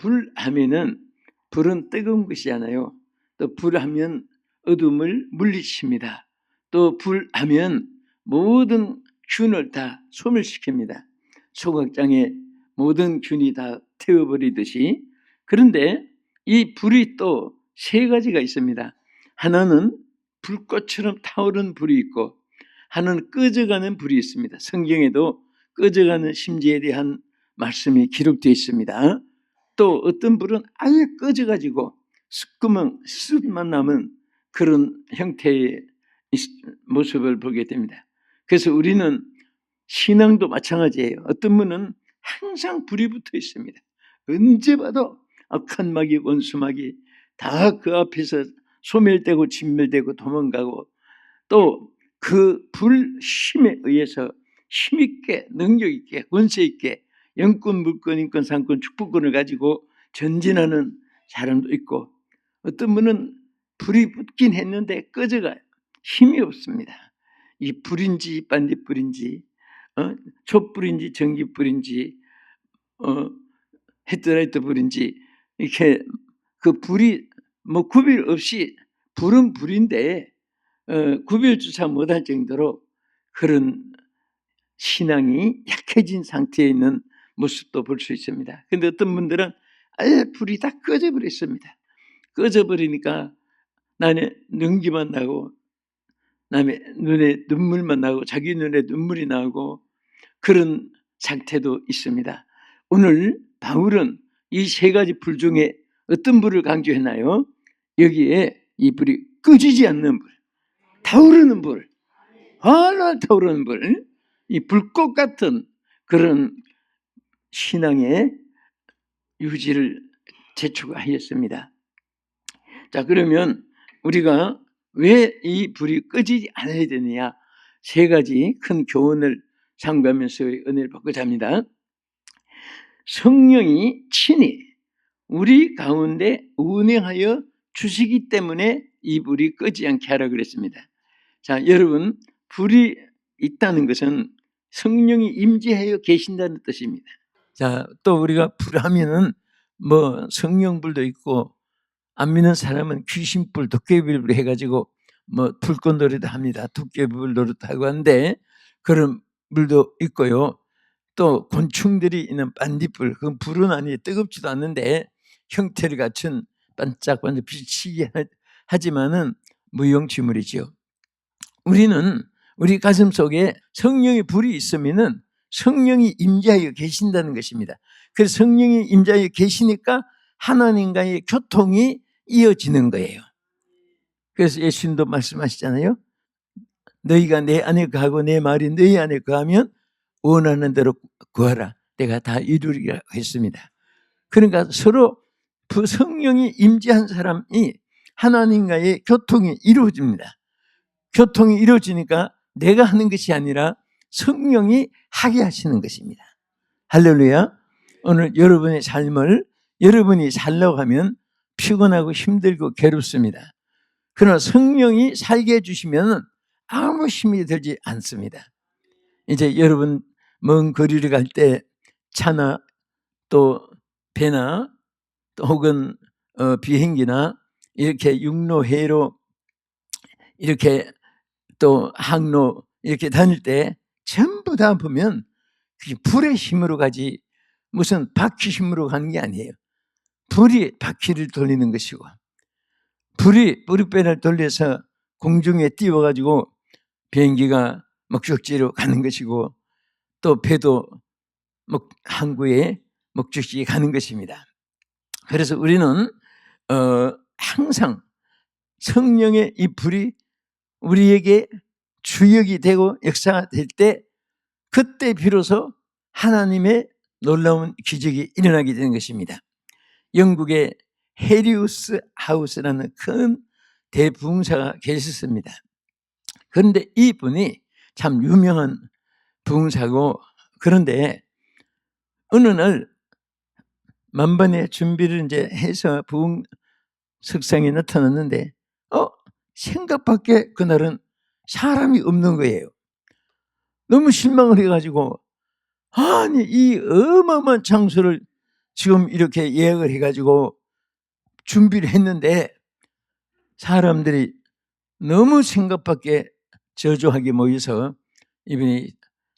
불하면은 불은 뜨거운 것이잖아요. 또 불하면 어둠을 물리칩니다. 또 불하면 모든 균을 다 소멸시킵니다. 소각장에 모든 균이 다 태워버리듯이. 그런데 이 불이 또 세 가지가 있습니다. 하나는 불꽃처럼 타오르는 불이 있고, 하나는 꺼져가는 불이 있습니다. 성경에도 꺼져가는 심지에 대한 말씀이 기록되어 있습니다. 또 어떤 불은 아예 꺼져가지고 숯만 남은 그런 형태의 모습을 보게 됩니다. 그래서 우리는 신앙도 마찬가지예요. 어떤 분은 항상 불이 붙어 있습니다. 언제 봐도 악한 마귀, 원수마귀 다 그 앞에서 소멸되고 진멸되고 도망가고, 또 그 불힘에 의해서 힘있게 능력있게 권세있게 영권, 물권, 인권, 상권, 축복권을 가지고 전진하는 사람도 있고, 어떤 분은 불이 붙긴 했는데 꺼져가요. 힘이 없습니다. 이 불인지 반딧불인지 촛불인지 전기불인지 헤드라이트 불인지 이렇게 그 불이 뭐 구별 없이 불은 불인데 구별조차 못할 정도로 그런 신앙이 약해진 상태에 있는 모습도 볼 수 있습니다. 그런데 어떤 분들은 아예 불이 다 꺼져버렸습니다. 꺼져버리니까 나는 연기만 나고 남의 눈에 눈물만 나고 자기 눈에 눈물이 나고 그런 상태도 있습니다. 오늘 바울은 이 세 가지 불 중에 어떤 불을 강조했나요? 여기에 이 불이 꺼지지 않는 불, 타오르는 불, 활활 타오르는 불, 이 불꽃 같은 그런 신앙의 유지를 재촉하였습니다. 자, 그러면 우리가 왜 이 불이 꺼지지 않아야 되느냐, 세 가지 큰 교훈을 상고하면서 은혜를 받고자 합니다. 성령이 친히 우리 가운데 운행하여 주시기 때문에 이 불이 꺼지지 않게 하라 그랬습니다. 자, 여러분, 불이 있다는 것은 성령이 임재하여 계신다는 뜻입니다. 자, 또 우리가 불하면은 뭐 성령불도 있고, 안 믿는 사람은 귀신불, 도깨비불 해가지고 뭐 불꽃놀이도 합니다. 도깨비불 노릇도 하고 하는데 그런 불도 있고요. 또 곤충들이 있는 반딧불, 그건 불은 아니 뜨겁지도 않는데 형태를 갖춘 반짝반짝 비치게 하지만은 무용지물이죠. 우리는 우리 가슴 속에 성령의 불이 있으면은 성령이 임재하여 계신다는 것입니다. 그래서 성령이 임재하여 계시니까 하나님과의 교통이 이어지는 거예요. 그래서 예수님도 말씀하시잖아요. 너희가 내 안에 거하고 내 말이 너희 안에 거하면 원하는 대로 구하라. 내가 다 이루리라 했습니다. 그러니까 서로 그 성령이 임재한 사람이 하나님과의 교통이 이루어집니다. 교통이 이루어지니까 내가 하는 것이 아니라 성령이 하게 하시는 것입니다. 할렐루야. 오늘 여러분의 삶을 여러분이 살려고 하면 피곤하고 힘들고 괴롭습니다. 그러나 성령이 살게 해주시면 아무 힘이 들지 않습니다. 이제 여러분 먼 거리를 갈 때 차나 또 배나 또 혹은 비행기나 이렇게 육로, 해로 이렇게 또 항로 이렇게 다닐 때 전부 다 보면 불의 힘으로 가지 무슨 바퀴 힘으로 가는 게 아니에요. 불이 바퀴를 돌리는 것이고, 불이 뿌리배를 돌려서 공중에 띄워가지고 비행기가 목적지로 가는 것이고, 또 배도 항구에 목적지에 가는 것입니다. 그래서 우리는 항상 성령의 이 불이 우리에게 주역이 되고 역사가 될 때, 그때 비로소 하나님의 놀라운 기적이 일어나게 되는 것입니다. 영국의 헤리우스 하우스라는 큰 대부흥사가 계셨습니다. 그런데 이분이 참 유명한 부흥사고, 그런데 어느 날 만반의 준비를 이제 해서 부흥 석상에 나타났는데 생각밖에 그날은 사람이 없는 거예요. 너무 실망을 해가지고, 아니 이 어마어마한 장소를 지금 이렇게 예약을 해가지고 준비를 했는데 사람들이 너무 생각밖에 저조하게 모여서 이분이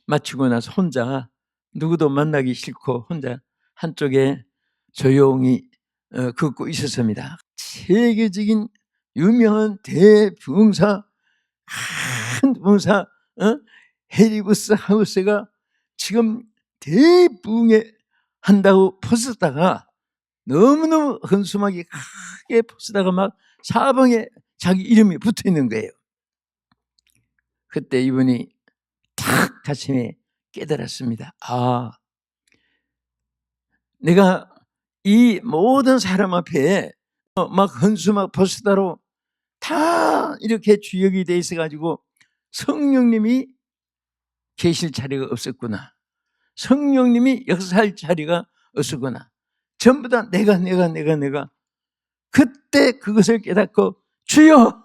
마치고 나서 혼자 누구도 만나기 싫고 혼자 한쪽에 조용히 걷고 있었습니다. 세계적인 유명한 대부흥사, 큰 부흥사 해리부스 하우스가 지금 대부흥에 한다고 퍼졌다가 너무너무 헌수막이 크게 퍼지다가 막 사방에 자기 이름이 붙어 있는 거예요. 그때 이분이 탁 가슴에 깨달았습니다. 아, 내가 이 모든 사람 앞에 막 헌수막 포스터로 다 이렇게 주역이 돼 있어가지고 성령님이 계실 자리가 없었구나. 성령님이 역사할 자리가 없었구나. 전부 다 내가 그때 그것을 깨닫고 주여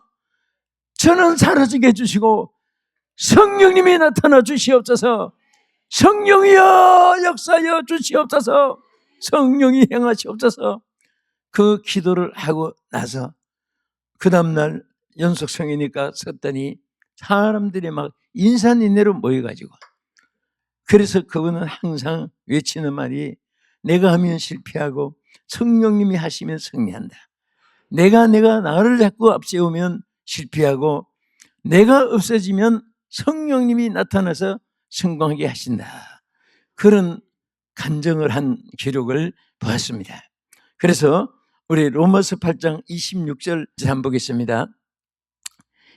저는 사라지게 해주시고 성령님이 나타나 주시옵소서. 성령이여 역사하여 주시옵소서. 성령이 행하시옵소서. 그 기도를 하고 나서 그 다음날 연속성이니까 섰더니 사람들이 막 인산인해로 모여가지고, 그래서 그분은 항상 외치는 말이 내가 하면 실패하고 성령님이 하시면 승리한다. 내가 나를 자꾸 앞세우면 실패하고 내가 없어지면 성령님이 나타나서 성공하게 하신다. 그런 간증을 한 기록을 보았습니다. 그래서 우리 로마서 8장 26절 한번 보겠습니다.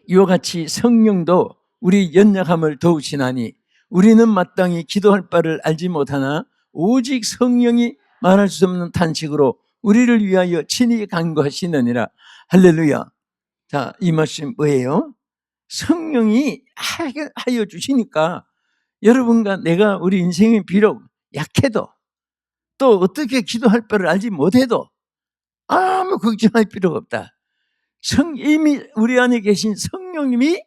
이와 같이 성령도 우리 연약함을 도우시나니 우리는 마땅히 기도할 바를 알지 못하나 오직 성령이 말할 수 없는 탄식으로 우리를 위하여 친히 간구하시느니라. 할렐루야. 자, 이 말씀 뭐예요? 성령이 하여 주시니까 여러분과 내가 우리 인생이 비록 약해도 또 어떻게 기도할 바를 알지 못해도 아무 걱정할 필요가 없다. 이미 우리 안에 계신 성령님이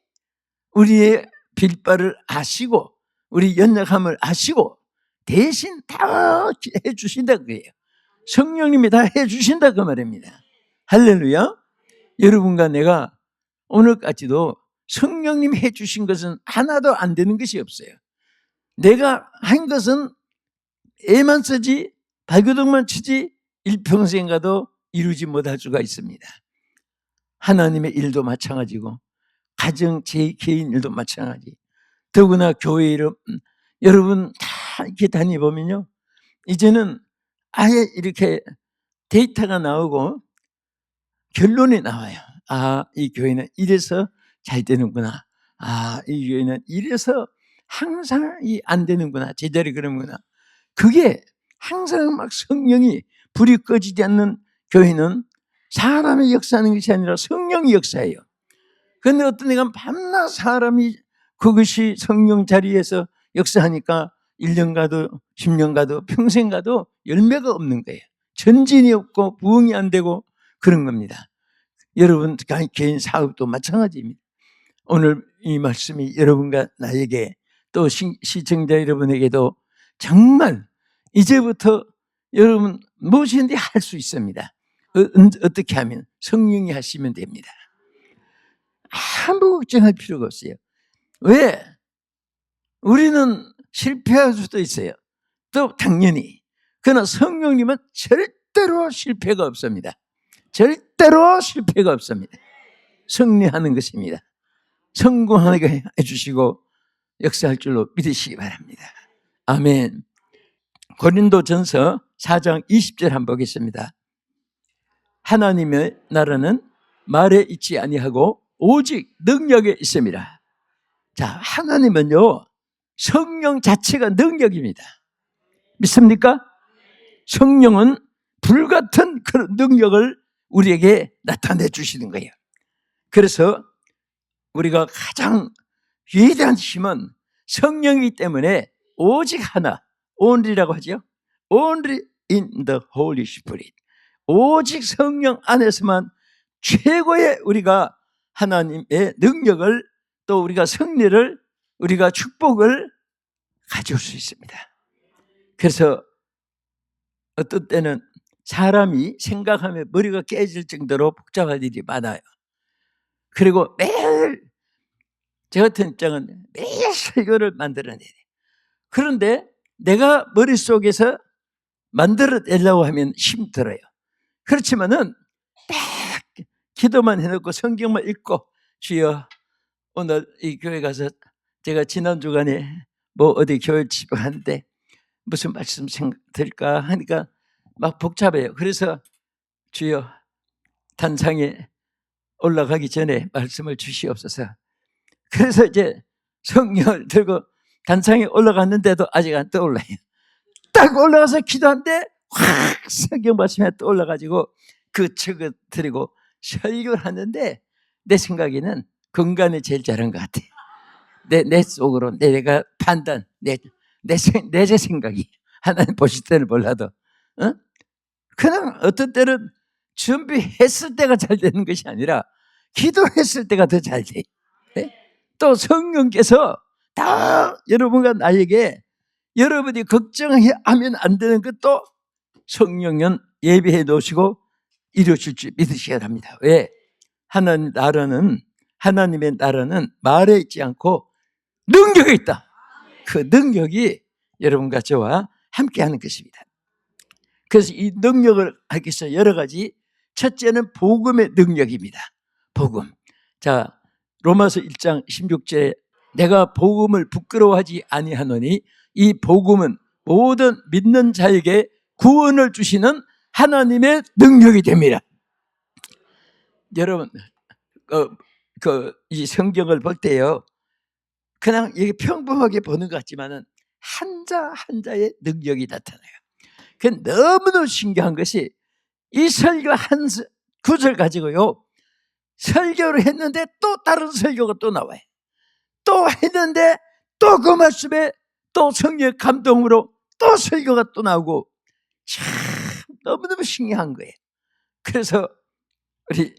우리의 빌바를 아시고 우리 연약함을 아시고 대신 다 해주신다 그래요. 성령님이 다 해주신다 그 말입니다. 할렐루야. 여러분과 내가 오늘까지도 성령님이 해주신 것은 하나도 안 되는 것이 없어요. 내가 한 것은 애만 쓰지 발버둥만 치지 일평생 가도 이루지 못할 수가 있습니다. 하나님의 일도 마찬가지고 가정 제 개인 일도 마찬가지. 더구나 교회 이름 여러분 다 이렇게 다니보면요, 이제는 아예 이렇게 데이터가 나오고 결론이 나와요. 아, 이 교회는 이래서 잘 되는구나. 아, 이 교회는 이래서 항상 안 되는구나. 제자리 그러는구나. 그게 항상 막 성령이 불이 꺼지지 않는 교회는 사람이 역사하는 것이 아니라 성령이 역사해요. 그런데 어떤 애가 밤낮 사람이 그것이 성령 자리에서 역사하니까 1년 가도 10년 가도 평생 가도 열매가 없는 거예요. 전진이 없고 부흥이 안 되고 그런 겁니다. 여러분 개인 사업도 마찬가지입니다. 오늘 이 말씀이 여러분과 나에게 또 시청자 여러분에게도 정말 이제부터 여러분 무엇이든지 할 수 있습니다. 어떻게 하면? 성령이 하시면 됩니다. 아무 걱정할 필요가 없어요. 왜? 우리는 실패할 수도 있어요. 또 당연히. 그러나 성령님은 절대로 실패가 없습니다. 절대로 실패가 없습니다. 승리하는 것입니다. 성공하게 해주시고 역사할 줄로 믿으시기 바랍니다. 아멘. 고린도전서 4장 20절 한번 보겠습니다. 하나님의 나라는 말에 있지 아니하고 오직 능력에 있습니다. 자, 하나님은요 성령 자체가 능력입니다. 믿습니까? 성령은 불같은 그런 능력을 우리에게 나타내 주시는 거예요. 그래서 우리가 가장 위대한 힘은 성령이기 때문에 오직 하나, only라고 하죠. Only in the Holy Spirit. 오직 성령 안에서만 최고의 우리가 하나님의 능력을 또 우리가 승리를 우리가 축복을 가져올 수 있습니다. 그래서 어떤 때는 사람이 생각하면 머리가 깨질 정도로 복잡한 일이 많아요. 그리고 매일 저 같은 입장은 매일 설교를 만들어내야 돼요. 그런데 내가 머릿속에서 만들어내려고 하면 힘들어요. 그렇지만은 딱 기도만 해놓고 성경만 읽고 주여 오늘 이 교회 가서 제가 지난 주간에 뭐 어디 교회 집하는데 무슨 말씀 들까 하니까 막 복잡해요. 그래서 주여 단상에 올라가기 전에 말씀을 주시옵소서. 그래서 이제 성경을 들고 단상에 올라갔는데도 아직 안 떠올라요. 딱 올라가서 기도하는데 확 성경 말씀이 떠올라가지고 그 책을 드리고 설교를 하는데 내 생각에는 건강이 제일 잘한 것 같아요. 내 속으로 내가 판단, 내 생각이 하나님 보실 때는 몰라도 그냥 어떤 때는 준비했을 때가 잘 되는 것이 아니라 기도했을 때가 더 잘 돼. 네? 또 성령께서 다 여러분과 나에게 여러분이 걱정하면 안 되는 것도 성령은 예비해 놓으시고 이루실 줄 믿으셔야 합니다. 왜? 하나님의 나라는 말에 있지 않고 능력이 있다. 그 능력이 여러분과 저와 함께하는 것입니다. 그래서 이 능력을 하기 위해서 여러 가지, 첫째는 복음의 능력입니다. 복음. 자, 로마서 1장 16절에 내가 복음을 부끄러워하지 아니하노니 이 복음은 모든 믿는 자에게 구원을 주시는 하나님의 능력이 됩니다. 여러분, 이 성경을 볼 때요, 그냥 이게 평범하게 보는 것 같지만은 한자 한자의 능력이 나타나요. 그 너무너무 신기한 것이 이 설교 한 구절 가지고요, 설교를 했는데 또 다른 설교가 또 나와요. 또 했는데 또 그 말씀에 또 성령의 감동으로 또 설교가 또 나오고, 참 너무너무 신기한 거예요. 그래서 우리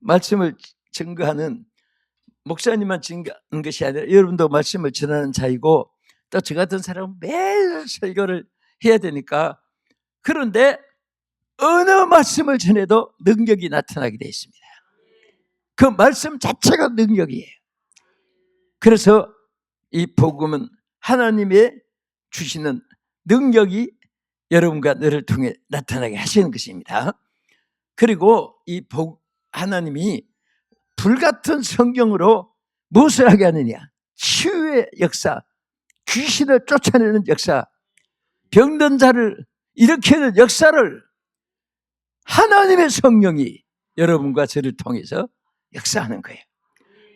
말씀을 증거하는 목사님만 증거하는 것이 아니라 여러분도 말씀을 전하는 자이고 또 저 같은 사람은 매일 설교를 해야 되니까, 그런데 어느 말씀을 전해도 능력이 나타나게 되어 있습니다. 그 말씀 자체가 능력이에요. 그래서 이 복음은 하나님의 주시는 능력이 여러분과 너를 통해 나타나게 하시는 것입니다. 그리고 이 하나님이 불같은 성경으로 무엇을 하게 하느냐? 치유의 역사, 귀신을 쫓아내는 역사, 병든 자를 일으키는 역사를 하나님의 성령이 여러분과 저를 통해서 역사하는 거예요.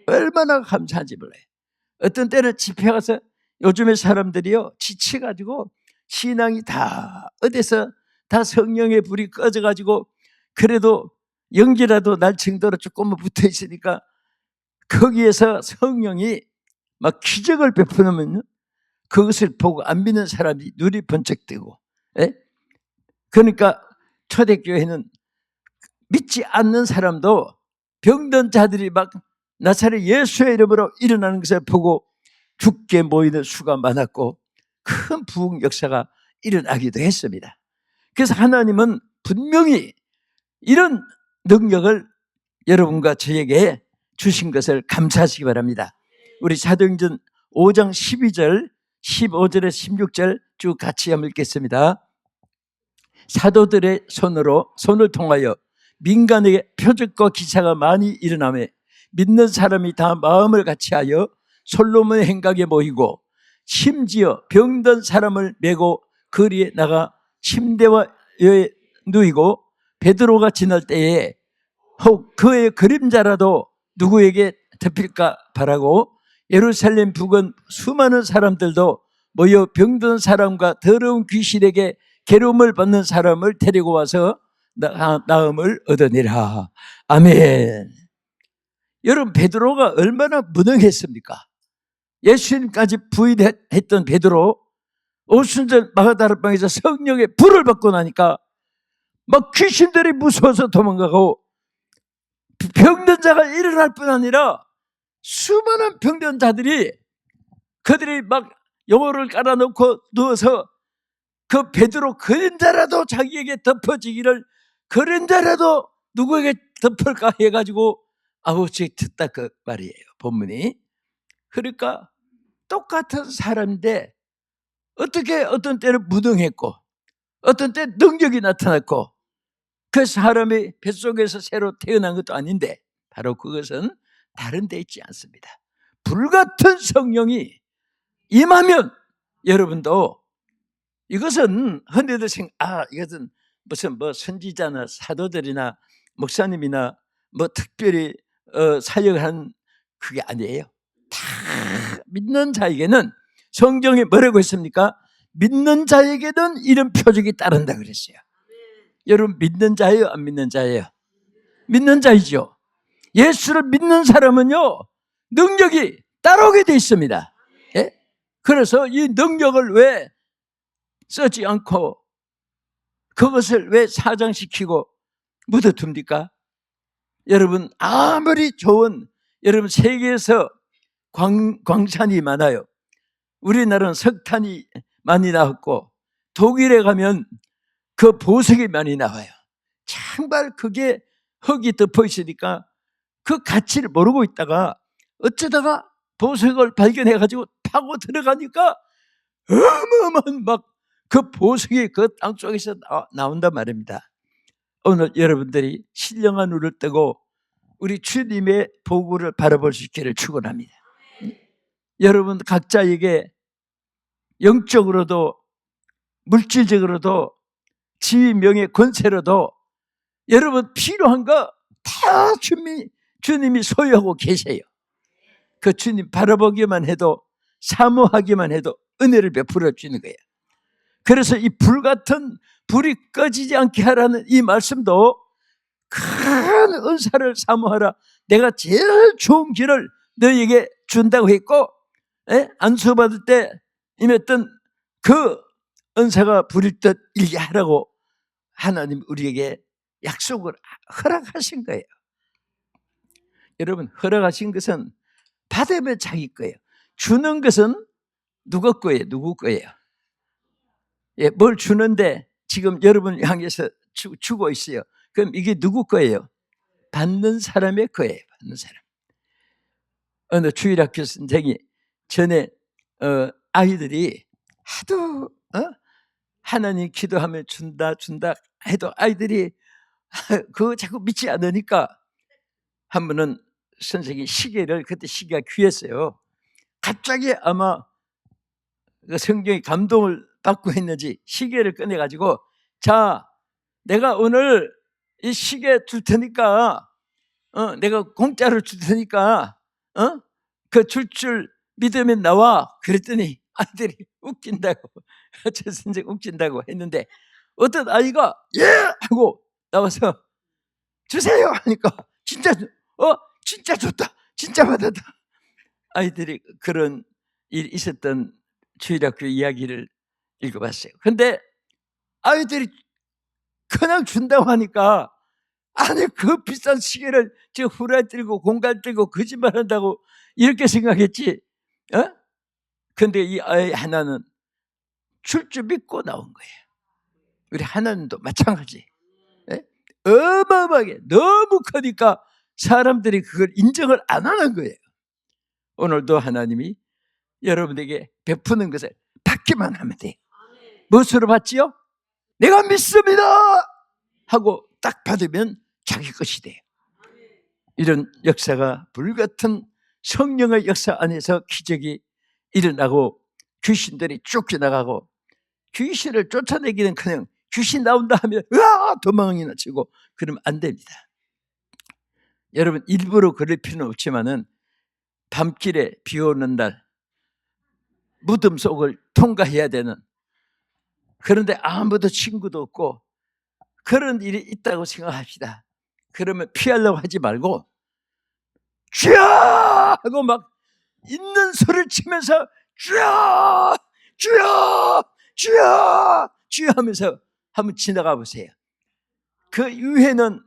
얼마나 감사한지 몰라요. 어떤 때는 집회 가서 요즘의 사람들이요, 지쳐가지고 신앙이 다 어디서 다 성령의 불이 꺼져가지고 그래도 연기라도 날 정도로 조금만 붙어 있으니까 거기에서 성령이 막 기적을 베푸면 그것을 보고 안 믿는 사람이 눈이 번쩍 뜨고, 그러니까 초대교회는 믿지 않는 사람도 병든 자들이 막 나사렛 예수의 이름으로 일어나는 것을 보고 죽게 모이는 수가 많았고 큰 부흥 역사가 일어나기도 했습니다. 그래서 하나님은 분명히 이런 능력을 여러분과 저에게 주신 것을 감사하시기 바랍니다. 우리 사도행전 5장 12절 15절에 16절 쭉 같이 한번 읽겠습니다. 사도들의 손을 통하여 민간에게 표적과 기사가 많이 일어나며 믿는 사람이 다 마음을 같이하여 솔로몬의 행각에 모이고 심지어 병든 사람을 메고 거리에 나가 침대와 여에 누이고 베드로가 지날 때에 혹 그의 그림자라도 누구에게 덮일까 바라고 예루살렘 부근 수많은 사람들도 모여 병든 사람과 더러운 귀신에게 괴로움을 받는 사람을 데리고 와서 나음을 얻으니라. 아멘. 여러분, 베드로가 얼마나 무능했습니까? 예수님까지 부인했던 베드로, 오순절 마가다락방에서 성령의 불을 받고 나니까 막 귀신들이 무서워서 도망가고 병든 자가 일어날 뿐 아니라 수많은 병든 자들이 그들이 막 요를 깔아놓고 누워서 그 베드로 그림자라도 자기에게 덮어지기를, 그림자라도 누구에게 덮을까 해가지고 아버지 듣다 그 말이에요, 본문이. 그러니까 똑같은 사람인데 어떻게 어떤 때는 무능했고 어떤 때 능력이 나타났고, 그 사람이 뱃속에서 새로 태어난 것도 아닌데 바로 그것은 다른 데 있지 않습니다. 불같은 성령이 임하면 여러분도, 이것은 흔히들 이것은 무슨 선지자나 사도들이나 목사님이나 특별히 사역한 그게 아니에요. 다 믿는 자에게는, 성경에 뭐라고 했습니까? 믿는 자에게는 이런 표적이 따른다 그랬어요. 여러분 믿는 자예요, 안 믿는 자예요? 믿는 자이죠. 예수를 믿는 사람은요 능력이 따라오게 돼 있습니다. 예? 그래서 이 능력을 왜 쓰지 않고 그것을 왜 사장시키고 묻어둡니까? 여러분 아무리 좋은, 여러분 세계에서 광산이 많아요. 우리나라는 석탄이 많이 나왔고 독일에 가면 그 보석이 많이 나와요. 정말 그게 흙이 덮어 있으니까 그 가치를 모르고 있다가 어쩌다가 보석을 발견해가지고 파고 들어가니까 어마어마한 그 보석이 그 땅속에서 나온단 말입니다. 오늘 여러분들이 신령한 눈을 뜨고 우리 주님의 보고를 바라볼 수 있기를 축원합니다. 여러분 각자에게 영적으로도 물질적으로도 지위 명예 권세로도 여러분 필요한 거 다 주님이 소유하고 계세요. 그 주님 바라보기만 해도, 사모하기만 해도 은혜를 베풀어 주는 거예요. 그래서 이 불같은 불이 꺼지지 않게 하라는 이 말씀도 큰 은사를 사모하라, 내가 제일 좋은 길을 너에게 준다고 했고, 안수받을 때 임했던 그 은사가 불일 듯 일게 하라고 하나님 우리에게 약속을 허락하신 거예요. 여러분 허락하신 것은 받으면 자기 거예요. 주는 것은 누구 거예요? 누구 거예요? 예, 뭘 주는데 지금 여러분 향해서 주고 있어요. 그럼 이게 누구 거예요? 받는 사람의 거예요. 받는 사람. 어느 주일학교 선생이 전에 아이들이 하도 하나님 기도하면 준다 해도 아이들이 그거 자꾸 믿지 않으니까 한 번은 선생이 시계를, 그때 시계가 귀했어요. 갑자기 아마 성경이 감동을 받고 했는지 시계를 꺼내가지고, 자 내가 오늘 이 시계 줄 테니까 내가 공짜로 줄 테니까 그 줄 믿으면 나와. 그랬더니 아이들이 웃긴다고 저 선생 웃긴다고 했는데 어떤 아이가 예 하고 나와서 주세요 하니까 진짜 진짜 줬다, 진짜 받았다. 아이들이 그런 일이 있었던 주일학교 이야기를 읽어봤어요. 근데 아이들이 그냥 준다고 하니까, 아니 그 비싼 시계를 저 후라이 들고 공갈 들고 거짓말한다고 이렇게 생각했지. 근데 이 아이 하나는 줄 줄 믿고 나온 거예요. 우리 하나님도 마찬가지. 어마어마하게 너무 크니까 사람들이 그걸 인정을 안 하는 거예요. 오늘도 하나님이 여러분에게 베푸는 것을 받기만 하면 돼요. 무엇으로 받지요? 내가 믿습니다 하고 딱 받으면 자기 것이 돼요. 이런 역사가, 불같은 성령의 역사 안에서 기적이 일어나고 귀신들이 쫓겨나가고, 귀신을 쫓아내기는 그냥 귀신 나온다 하면 으아 도망이나 치고 그러면 안 됩니다. 여러분 일부러 그럴 필요는 없지만은 밤길에 비 오는 날 무덤 속을 통과해야 되는, 그런데 아무도 친구도 없고 그런 일이 있다고 생각합시다. 그러면 피하려고 하지 말고 주여 하고 막 있는 소리를 치면서 주여 주여 주여 주여 하면서 한번 지나가 보세요. 그 이후에는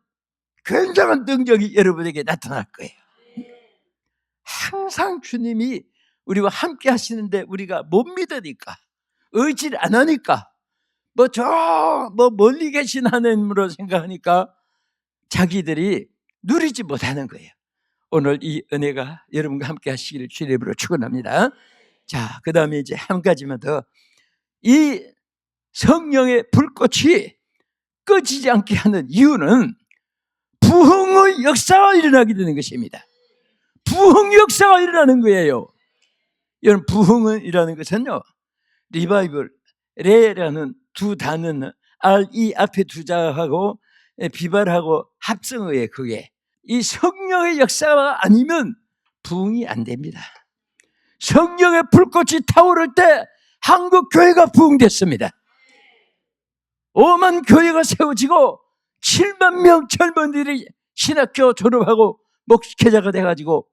굉장한 능력이 여러분에게 나타날 거예요. 항상 주님이 우리와 함께 하시는데 우리가 못 믿으니까, 의지를 안 하니까 멀리 계신 하나님으로 생각하니까 자기들이 누리지 못하는 거예요. 오늘 이 은혜가 여러분과 함께 하시기를 주의 이름으로 축원합니다. 자, 그 다음에 이제 한 가지만 더. 이 성령의 불꽃이 꺼지지 않게 하는 이유는 부흥의 역사가 일어나게 되는 것입니다. 부흥 역사가 일어나는 거예요. 여러분, 부흥이라는 것은요, 리바이벌, 레라는 두 단어는 이 앞에 두 자하고 비발하고 합성어예요. 그게 이 성령의 역사가 아니면 부흥이 안 됩니다. 성령의 불꽃이 타오를 때 한국 교회가 부흥됐습니다. 5만 교회가 세워지고 7만 명 젊은이들이 신학교 졸업하고 목회자가 돼가지고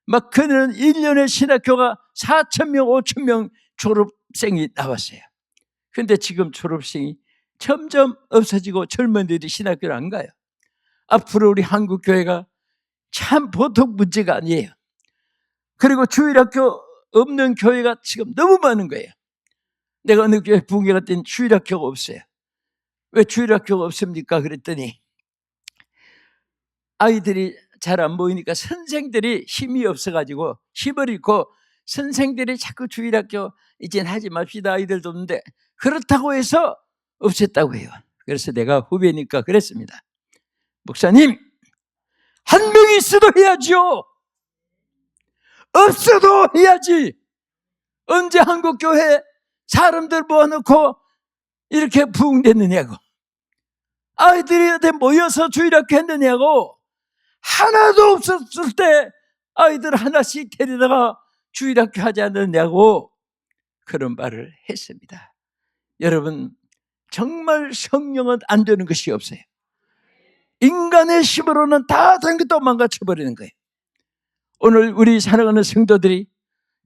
막 그는 1년에 신학교가 4천 명, 5천 명 졸업생이 나왔어요. 근데 지금 졸업생이 점점 없어지고 젊은이들이 신학교를 안 가요. 앞으로 우리 한국 교회가 참 보통 문제가 아니에요. 그리고 주일학교 없는 교회가 지금 너무 많은 거예요. 내가 어느 교회 부흥회 갔더니 주일학교가 없어요. 왜 주일학교가 없습니까? 그랬더니 아이들이 잘 안 보이니까 선생들이 힘이 없어가지고 힘을 잃고 선생들이 자꾸 주일학교 이젠 하지 맙시다 아이들도 없는데 그렇다고 해서 없앴다고 해요. 그래서 내가 후배니까 그랬습니다. 목사님, 한 명이 있어도 해야죠. 없어도 해야지. 언제 한국교회 사람들 모아놓고 이렇게 부흥됐느냐고, 아이들이 어디 모여서 주일학교 했느냐고. 하나도 없었을 때 아이들 하나씩 데리다가 주일학교 하지 않느냐고 그런 말을 했습니다. 여러분, 정말 성령은 안 되는 것이 없어요. 인간의 힘으로는 다 된 것도 망가쳐버리는 거예요. 오늘 우리 사랑하는 성도들이,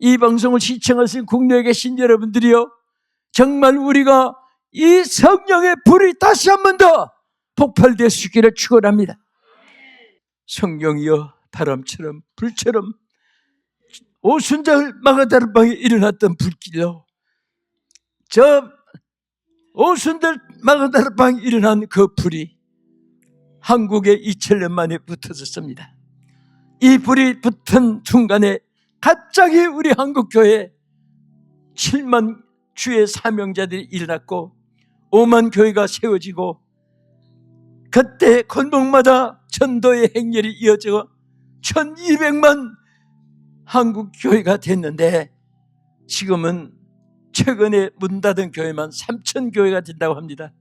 이 방송을 시청하신 국내에 계신 여러분들이요, 정말 우리가 이 성령의 불이 다시 한 번 더 폭발될 수 있기를 축원합니다. 성령이여 바람처럼 불처럼 오순절 마가다락방에 일어났던 불길로 저 오순절 마가다락방에 일어난 그 불이 한국에 2000년 만에 붙어졌습니다. 이 불이 붙은 순간에 갑자기 우리 한국교회에 7만 주의 사명자들이 일어났고 5만 교회가 세워지고, 그때 골목마다 전도의 행렬이 이어져 1200만 한국 교회가 됐는데, 지금은 최근에 문 닫은 교회만 3000 교회가 된다고 합니다.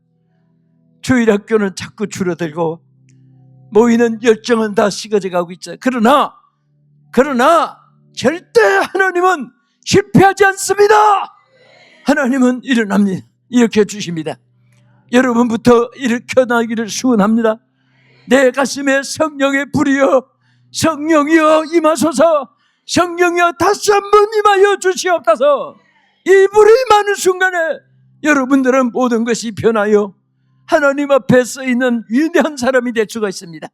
주일학교는 자꾸 줄어들고 모이는 열정은 다 식어져 가고 있죠. 그러나 절대 하나님은 실패하지 않습니다. 하나님은 일어납니다. 일으켜 주십니다. 여러분부터 일으켜나기를 소원합니다. 내 가슴에 성령의 불이여, 성령이여 임하소서. 성령이여 다시 한번 임하여 주시옵소서. 이 불이 임하는 순간에 여러분들은 모든 것이 변하여 하나님 앞에 서 있는 위대한 사람이 될 수가 있습니다.